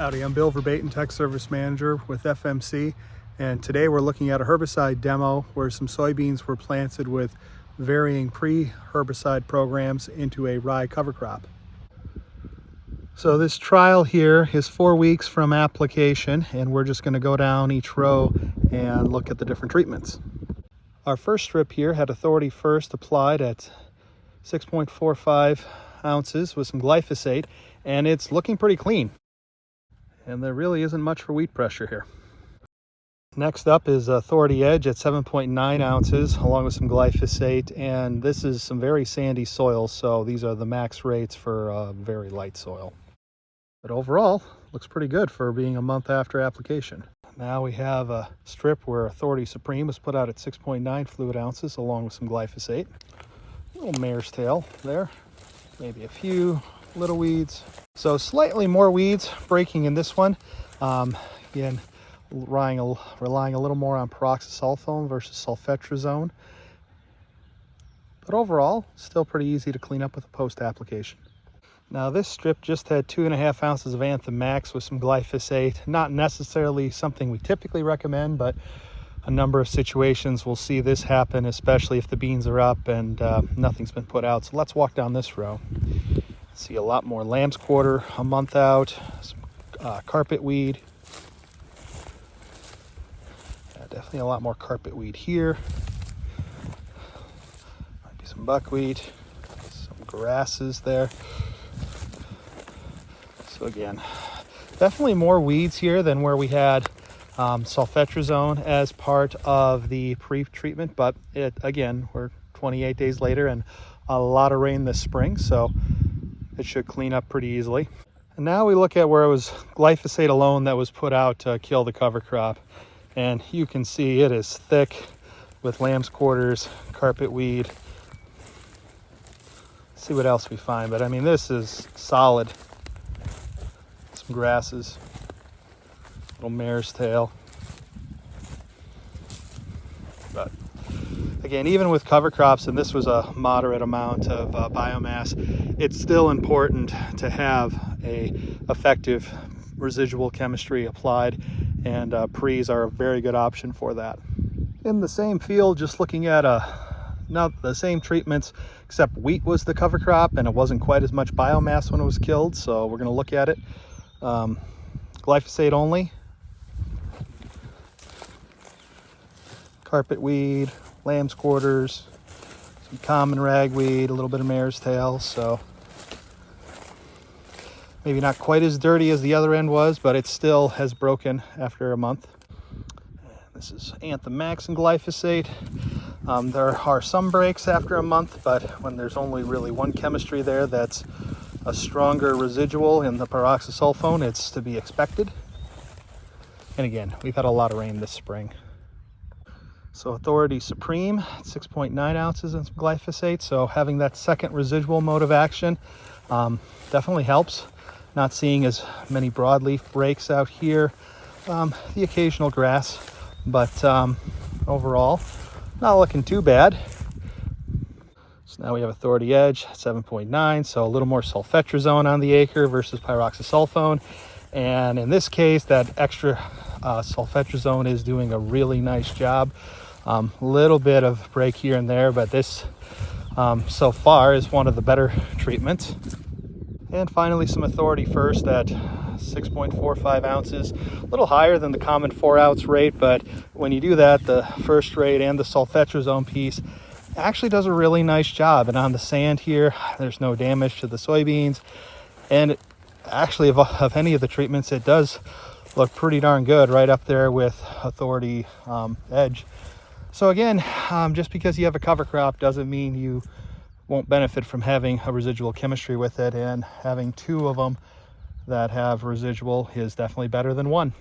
Howdy, I'm Bill Verbeten, Tech Service Manager with FMC, and today we're looking at a herbicide demo where some soybeans were planted with varying pre-herbicide programs into a rye cover crop. So this trial here is 4 weeks from application, and we're just going to go down each row and look at the different treatments. Our first strip here had Authority First applied at 6.45 ounces with some glyphosate, and it's looking pretty clean. And there really isn't much for weed pressure here. Next up is Authority Edge at 7.9 ounces along with some glyphosate, and this is some very sandy soil, so these are the max rates for very light soil. But overall, looks pretty good for being a month after application. Now we have a strip where Authority Supreme was put out at 6.9 fluid ounces along with some glyphosate. A little mare's tail there, maybe a few little weeds. So slightly more weeds breaking in this one. Again, relying a little more on peroxysulfone versus sulfetrazone. But overall, still pretty easy to clean up with a post-application. Now this strip just had 2.5 ounces of Anthem Max with some glyphosate. Not necessarily something we typically recommend, but a number of situations we'll see this happen, especially if the beans are up and nothing's been put out. So let's walk down this row. See a lot more lamb's quarter a month out, some carpet weed. Yeah, definitely a lot more carpet weed here. Might be some buckwheat, some grasses there. So again, definitely more weeds here than where we had sulfetrazone as part of the pre-treatment, but again, we're 28 days later and a lot of rain this spring, so it should clean up pretty easily. And now we look at where it was glyphosate alone that was put out to kill the cover crop, and you can see it is thick with lamb's quarters, carpet weed. Let's see what else we find, but I mean, this is solid. Some grasses, little mare's tail. But again, even with cover crops, and this was a moderate amount of biomass, it's still important to have a effective residual chemistry applied, and pre's are a very good option for that. In the same field, just looking at not the same treatments, except wheat was the cover crop and it wasn't quite as much biomass when it was killed, so we're going to look at it. Glyphosate only, carpet weed, lamb's quarters, some common ragweed, a little bit of mare's tail, so maybe not quite as dirty as the other end was, but it still has broken after a month. This is Anthem Max and glyphosate. There are some breaks after a month, but when there's only really one chemistry there that's a stronger residual in the peroxysulfone, it's to be expected. And again, we've had a lot of rain this spring. So Authority Supreme, 6.9 ounces and some glyphosate. So having that second residual mode of action definitely helps. Not seeing as many broadleaf breaks out here. The occasional grass, but overall, not looking too bad. So now we have Authority Edge, 7.9, so a little more sulfetrazone on the acre versus peroxysulfone. And in this case, that extra sulfetrazone is doing a really nice job. Little bit of break here and there, but this so far is one of the better treatments. And finally, some Authority First at 6.45 ounces, a little higher than the common 4-ounce rate, but when you do that, the first rate and the sulfetrazone piece actually does a really nice job. And on the sand here, there's no damage to the soybeans, and actually of any of the treatments, it does look pretty darn good, right up there with Authority Edge. So again, just because you have a cover crop doesn't mean you won't benefit from having a residual chemistry with it, and having 2 of them that have residual is definitely better than 1.